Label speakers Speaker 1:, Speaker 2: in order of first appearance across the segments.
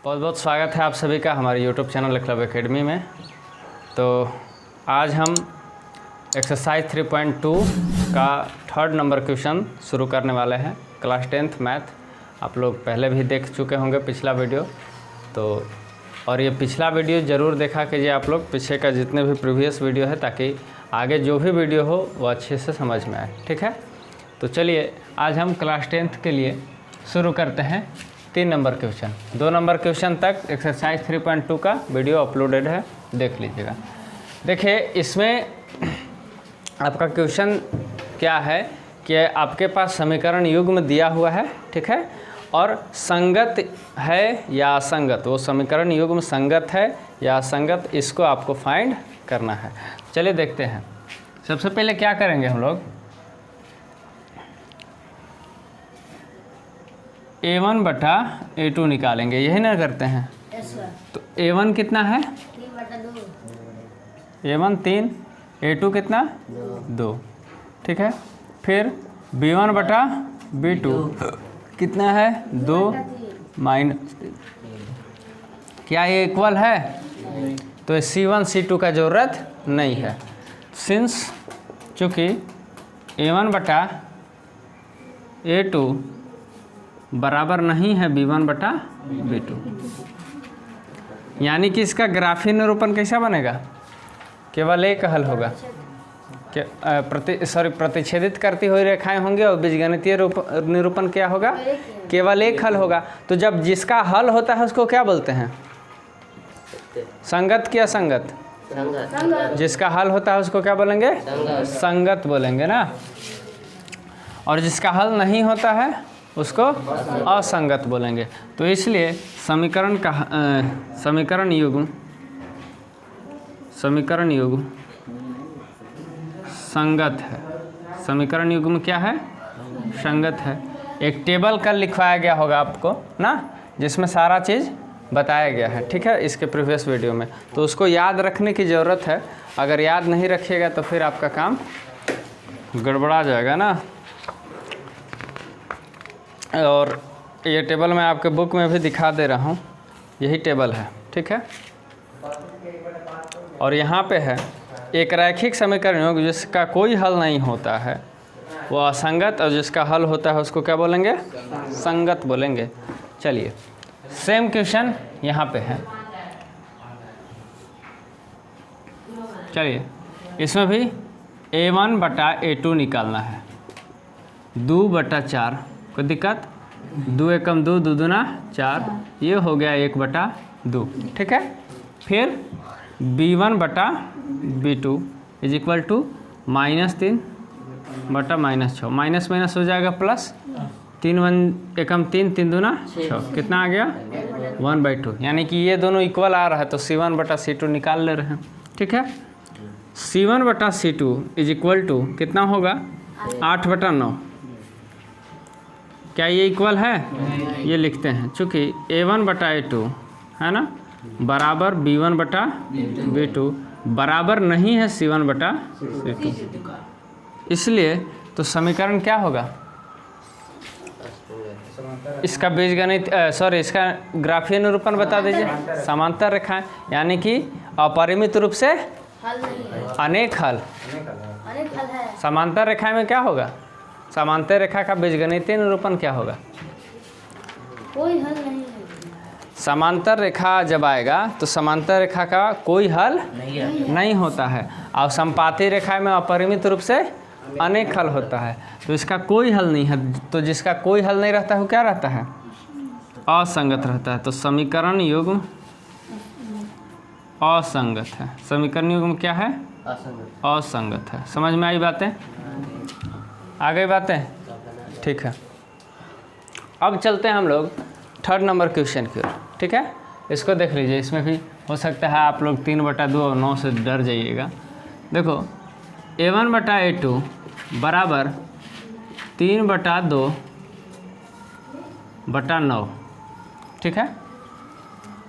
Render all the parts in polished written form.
Speaker 1: बहुत बहुत स्वागत है आप सभी का हमारे यूट्यूब चैनल क्लब एकेडमी में। तो आज हम एक्सरसाइज 3.2 का थर्ड नंबर क्वेश्चन शुरू करने वाले हैं। क्लास 10th मैथ आप लोग पहले भी देख चुके होंगे पिछला वीडियो, तो और ये पिछला वीडियो ज़रूर देखा कीजिए आप लोग, पीछे का जितने भी प्रीवियस वीडियो है, ताकि आगे जो भी वीडियो हो वो अच्छे से समझ में आए। ठीक है, तो चलिए आज हम क्लास 10th के लिए शुरू करते हैं 3 नंबर क्वेश्चन। 2 नंबर क्वेश्चन तक एक्सरसाइज 3.2 का वीडियो अपलोडेड है, देख लीजिएगा। देखिए इसमें आपका क्वेश्चन क्या है कि आपके पास समीकरण युग्म दिया हुआ है, ठीक है, और संगत है या असंगत, वो समीकरण युग्म संगत है या असंगत, इसको आपको फाइंड करना है। चलिए देखते हैं। सबसे पहले क्या करेंगे हम लोग, A1 बटा A2 निकालेंगे, यही ना करते हैं। तो A1 कितना है
Speaker 2: 3/2,
Speaker 1: A1 3, A2 कितना 2, ठीक है। फिर B1 बटा B2 कितना है 2 माइनस, क्या ये इक्वल है? तो C1 C2 का ज़रूरत नहीं है, सिंस चूँकि A1 बटा A2 बराबर नहीं है B1 बटा B2, यानी कि इसका ग्राफीय निरूपण कैसा बनेगा? केवल एक हल होगा, प्रतिच्छेदित करती हुई रेखाएं होंगी और बीजगणितीय निरूपण क्या होगा? केवल एक हल होगा। तो जब जिसका हल होता है उसको क्या बोलते हैं? संगत या असंगत? जिसका हल होता है उसको क्या बोलेंगे? संगत बोलेंगे ना। और जिसका हल नहीं होता है उसको असंगत बोलेंगे। तो इसलिए समीकरण युग्म संगत है। समीकरण युग्म क्या है? संगत है। एक टेबल कल लिखवाया गया होगा आपको ना, जिसमें सारा चीज़ बताया गया है, ठीक है, इसके प्रीवियस वीडियो में। तो उसको याद रखने की ज़रूरत है। अगर याद नहीं रखिएगा तो फिर आपका काम गड़बड़ा जाएगा ना। और ये टेबल मैं आपके बुक में भी दिखा दे रहा हूँ, यही टेबल है, ठीक है। और यहाँ पे है एक रैखिक समीकरण युग्म जिसका कोई हल नहीं होता है वो असंगत, और जिसका हल होता है उसको क्या बोलेंगे? संगत बोलेंगे। चलिए सेम क्वेश्चन यहाँ पे है। चलिए इसमें भी A1 बटा A2 निकालना है, 2 बटा 4, कोई दिक्कत? 2 एकम 2, 2 दूना 4, ये हो गया 1 बटा 2, ठीक है। फिर B1 बटा B2 इज इक्वल टू -3 बटा -6, माइनस माइनस हो जाएगा प्लस, 3 एकम 3, 3 दूना 6, कितना आ गया 1/2, यानी कि ये दोनों इक्वल आ रहा है। तो C1 बटा C2 निकाल ले रहे हैं, ठीक है। C1 बटा C2 इज इक्वल टू कितना होगा? 8 बटा 9। क्या ये इक्वल है? ये लिखते हैं, चूँकि A1 बटा A2 है ना बराबर B1 बटा B2 बराबर नहीं है C1 बटा C2, इसलिए तो समीकरण क्या होगा? इसका बीजगणित इसका ग्राफीय निरूपण बता दीजिए। समांतर रेखाएं, यानी कि अपरिमित रूप से
Speaker 2: हल नहीं है,
Speaker 1: अनेक हल।
Speaker 2: अनेक हल है।
Speaker 1: समांतर रेखा में क्या होगा? समांतर रेखा का बीजगणितीय निरूपण क्या होगा?
Speaker 2: कोई हल नहीं है।
Speaker 1: समांतर रेखा जब आएगा तो समांतर रेखा का कोई हल नहीं होता है, और समपाती रेखा में अपरिमित रूप से अनेक हल होता है। तो इसका कोई हल नहीं है, तो जिसका कोई हल नहीं रहता है वो क्या रहता है? असंगत रहता है। तो समीकरण युग्म असंगत है। समीकरण युग्म क्या है? असंगत है। समझ में आई बातें? आ गई बातें? ठीक है। अब चलते हैं हम लोग थर्ड नंबर क्वेश्चन की ओर, ठीक है। इसको देख लीजिए, इसमें भी हो सकता है आप लोग 3 बटा 2 और 9 से डर जाइएगा। देखो A1 बटा A2 बराबर 3 बटा 2 बटा 9, ठीक है।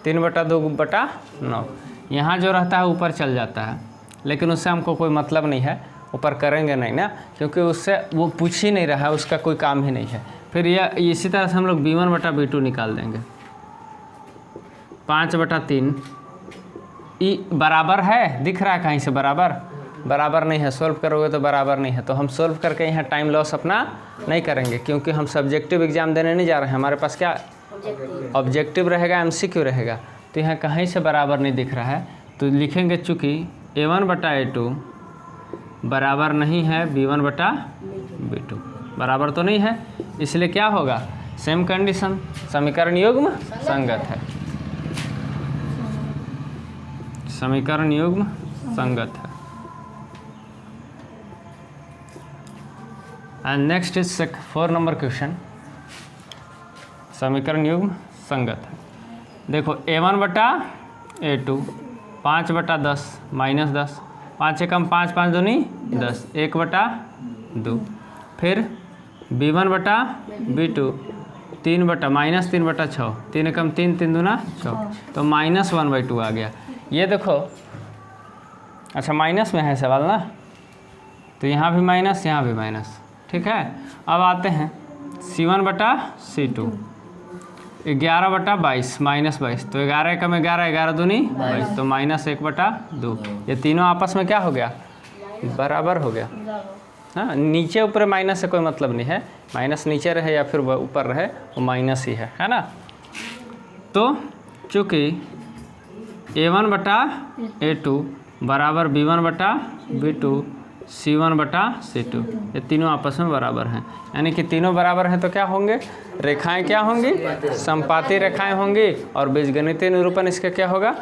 Speaker 1: 3 बटा 2 बटा 9, यहाँ जो रहता है ऊपर चल जाता है, लेकिन उससे हमको कोई मतलब नहीं है, ऊपर करेंगे नहीं ना, क्योंकि उससे वो पूछ ही नहीं रहा है, उसका कोई काम ही नहीं है। फिर यह इसी तरह से हम लोग B1 बटा B2 निकाल देंगे। 5/3 ई बराबर है, दिख रहा है कहीं से बराबर नहीं है। सोल्व करोगे तो बराबर नहीं है, तो हम सोल्व करके यहाँ टाइम लॉस अपना नहीं करेंगे, क्योंकि हम सब्जेक्टिव एग्जाम देने नहीं जा रहे हैं। हमारे पास क्या ऑब्जेक्टिव रहेगा, MCQ रहेगा। तो यहाँ कहीं से बराबर नहीं दिख रहा है, तो लिखेंगे चूँकि A1/A2 बराबर नहीं है B1/B2, बराबर तो नहीं है, इसलिए क्या होगा, सेम कंडीशन, समीकरण युग्म संगत है, समीकरण युग्म संगत है। And next is 4 number question, समीकरण युग्म संगत है। देखो A1/A2 5/10 -10, 5 एकम 5, 5 दूनी 10, 1/2। फिर B1/B2 -3/6, 3 एकम 3, 3 दूना 6, तो -1/2 आ गया। ये देखो, अच्छा माइनस में है सवाल ना, तो यहाँ भी माइनस, यहाँ भी माइनस, ठीक है। अब आते हैं C1/C2 11/22 -22, तो 11 एकम 11, 11 दूनी 22, तो -1/2। ये तीनों आपस में क्या हो गया, बराबर हो गया। हाँ, नीचे ऊपर माइनस से कोई मतलब नहीं है, माइनस नीचे रहे या फिर ऊपर रहे, वो माइनस ही है ना। तो चूँकि A1/A2 बराबर B1/B2 C1/C2, ये तीनों आपस में बराबर हैं, यानी कि तीनों बराबर हैं, तो क्या होंगे, रेखाएं क्या होंगी, समपाती रेखाएं होंगी, और बीजगणितीय निरूपण इसका क्या होगा,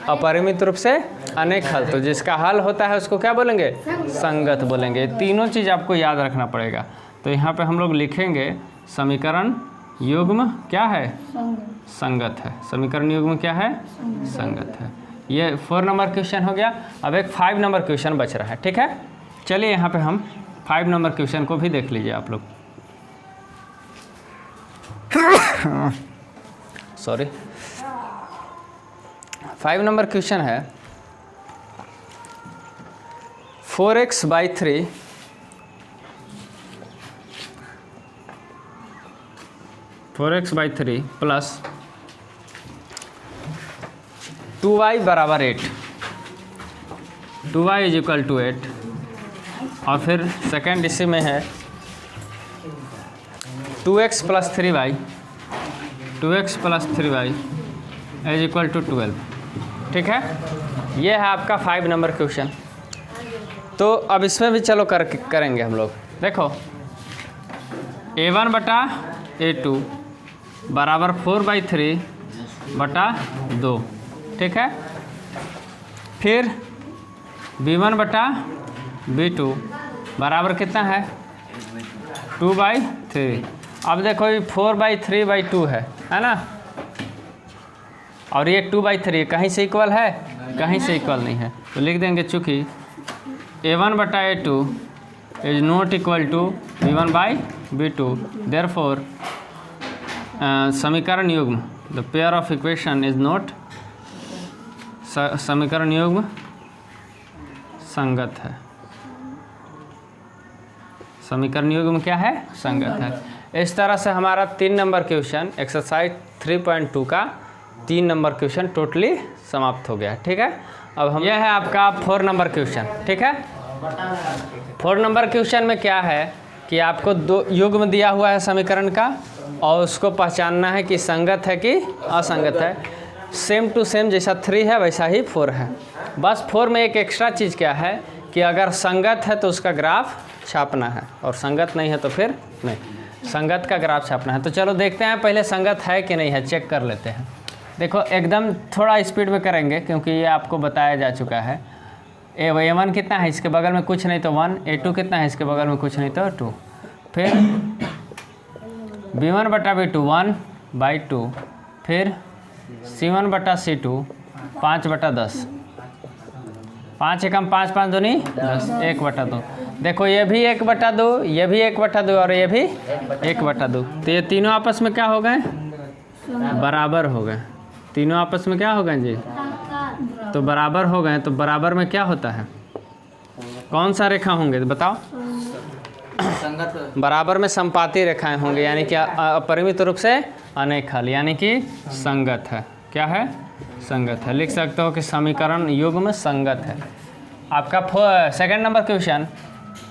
Speaker 1: अपरिमित रूप से अनेक हल। तो जिसका हल होता है उसको क्या बोलेंगे, संगत बोलेंगे। तीनों चीज़ आपको याद रखना पड़ेगा। तो यहाँ पे हम लोग लिखेंगे समीकरण युग्म क्या है, संगत है। समीकरण युग्म क्या है, संगत है। ये 4 नंबर क्वेश्चन हो गया। अब एक 5 नंबर क्वेश्चन बच रहा है, ठीक है। चलिए यहाँ पे हम 5 नंबर क्वेश्चन को भी देख लीजिए आप लोग। सॉरी, 5 नंबर क्वेश्चन है 4x/3 प्लस 2y = 8, 2y = 8, और फिर सेकेंड इसी में है 2x + 3y, 2x + 3y = 12, ठीक है। ये है आपका 5 नंबर क्वेश्चन। तो अब इसमें भी चलो करेंगे हम लोग। देखो A1/A2 बराबर 4/3/2, ठीक है। फिर B1/B2 बराबर कितना है, 2/3। अब देखो ये 4/3/2 है ना, और ये 2/3 कहीं से इक्वल है, कहीं से इक्वल नहीं है, तो लिख देंगे चूँकि A1/A2 is not equal to B1/B2, therefore समीकरण युग्म the pair of equation is not, समीकरण युग्म संगत है। समीकरण युग्म क्या है, संगत है। इस तरह से हमारा 3 नंबर क्वेश्चन एक्सरसाइज 3.2 का 3 नंबर क्वेश्चन टोटली समाप्त हो गया, ठीक है। अब हम, यह है आपका 4 नंबर क्वेश्चन, ठीक है। 4 नंबर क्वेश्चन में क्या है कि आपको 2 युग्म दिया हुआ है समीकरण का, और उसको पहचानना है कि संगत है कि असंगत है। सेम टू सेम, जैसा 3 है वैसा ही 4 है। बस 4 में एक एक्स्ट्रा चीज़ क्या है कि अगर संगत है तो उसका ग्राफ छापना है, और संगत नहीं है तो फिर नहीं, संगत का ग्राफ छापना है। तो चलो देखते हैं पहले संगत है कि नहीं है, चेक कर लेते हैं। देखो एकदम थोड़ा स्पीड में करेंगे, क्योंकि ये आपको बताया जा चुका है। A1 कितना है, इसके बगल में कुछ नहीं तो 1, A2 कितना है, इसके बगल में कुछ नहीं तो 2, फिर B1/B2 1/2, फिर C1/C2 5/10, 5 एकम 5, 5 दूनी 10, 1/2। देखो ये भी 1/2, ये भी 1/2, और ये भी 1/2। तो ये तीनों आपस में क्या हो गए, बराबर हो गए। तीनों आपस में क्या हो गए जी, तो बराबर हो गए। तो बराबर में क्या होता है, कौन सा रेखा होंगे बताओ, बराबर में समपाती रेखाएं होंगे, यानी कि अपरिमित रूप से अनेक हल, यानी कि संगत है। क्या है? संगत है। लिख सकते हो कि समीकरण युग्म संगत है। आपका सेकंड नंबर क्वेश्चन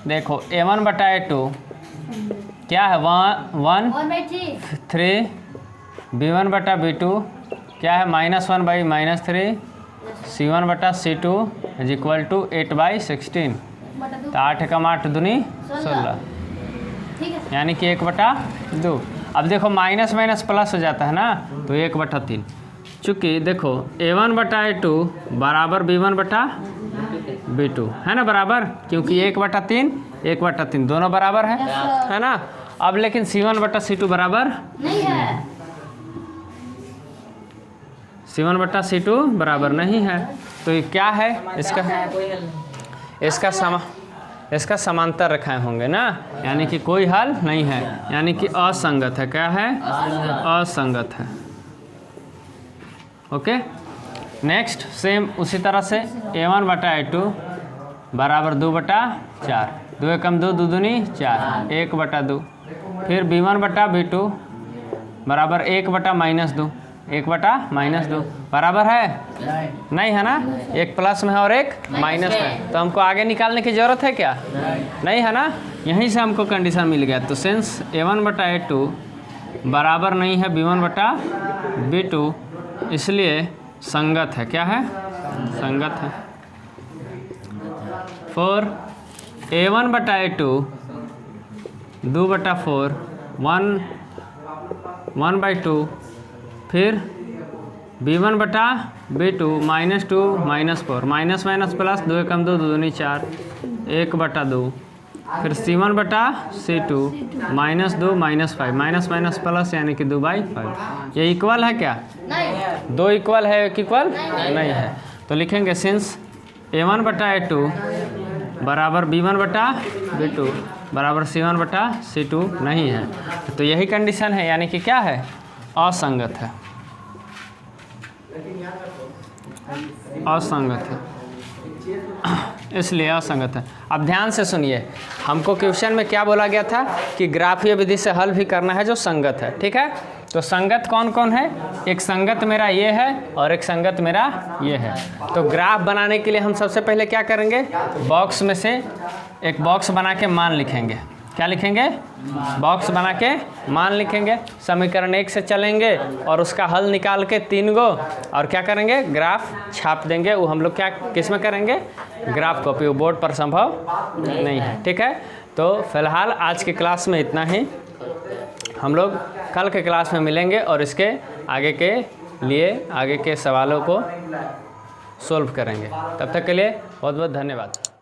Speaker 1: देखो, a1/a2 क्या है? 1/3 b1/b2 क्या है? -1/-3 c1/c2 इज इक्वल टू 8/16।
Speaker 2: बटा 2
Speaker 1: तो 8 कम 8 दूनी 16,
Speaker 2: ठीक है।
Speaker 1: यानी कि 1/2। अब देखो माइनस माइनस प्लस हो जाता है ना, तो 1/3। चूँकि देखो a1/a2 बराबर b1/b2 है ना, बराबर, क्योंकि 1/3 1/3 दोनों बराबर है ना। अब लेकिन c1/c2 बराबर
Speaker 2: नहीं है,
Speaker 1: c1/c2 बराबर नहीं है। तो ये क्या है? इसका समांतर रेखाएं होंगे ना, यानी कि कोई हल नहीं है, यानी कि असंगत है। क्या है? असंगत है। ओके, नेक्स्ट सेम उसी तरह से a1/a2 बराबर 2/4, 2 एकम 2, 2 दूनी 4, 1/2। फिर b1/b2 बराबर 1/-2, 1/-2 बराबर है? नहीं है ना, एक प्लस में है और एक माइनस में, तो हमको आगे निकालने की ज़रूरत है क्या? नहीं है ना, यहीं से हमको कंडीशन मिल गया। तो सिंस a1/a2 बराबर नहीं है b1/b2, इसलिए संगत है। क्या है? संगत है। फॉर a1/a2 2/4 1/2, फिर b1/b2 -2 -4, माइनस माइनस प्लस, 2 एकम 2, 2 दूनी 4, 1/2। फिर c1/c2 -2 -5, माइनस माइनस प्लस, यानी कि 2/5। ये इक्वल है क्या?
Speaker 2: नहीं,
Speaker 1: 2 इक्वल है, एक इक्वल नहीं है। तो लिखेंगे सिंस a1/a2 बराबर b1/b2 बराबर c1/c2 नहीं है, तो यही कंडीशन है, यानी कि क्या है? असंगत है। असंगत है, इसलिए असंगत है। अब ध्यान से सुनिए, हमको क्वेश्चन में क्या बोला गया था कि ग्राफीय विधि से हल भी करना है जो संगत है। ठीक है, तो संगत कौन कौन है? एक संगत मेरा ये है और एक संगत मेरा ये है। तो ग्राफ बनाने के लिए हम सबसे पहले क्या करेंगे? बॉक्स में से एक बॉक्स बना के मान लिखेंगे। क्या लिखेंगे? बॉक्स बना के मान लिखेंगे। समीकरण 1 से चलेंगे और उसका हल निकाल के 3 गो, और क्या करेंगे? ग्राफ छाप देंगे। वो हम लोग क्या किस में करेंगे? Graph copy. वो बोर्ड पर संभव नहीं है। ठीक है, तो फिलहाल आज की क्लास में इतना ही। हम लोग कल के क्लास में मिलेंगे और इसके आगे के लिए आगे के सवालों को सोल्व करेंगे। तब तक के लिए बहुत बहुत धन्यवाद।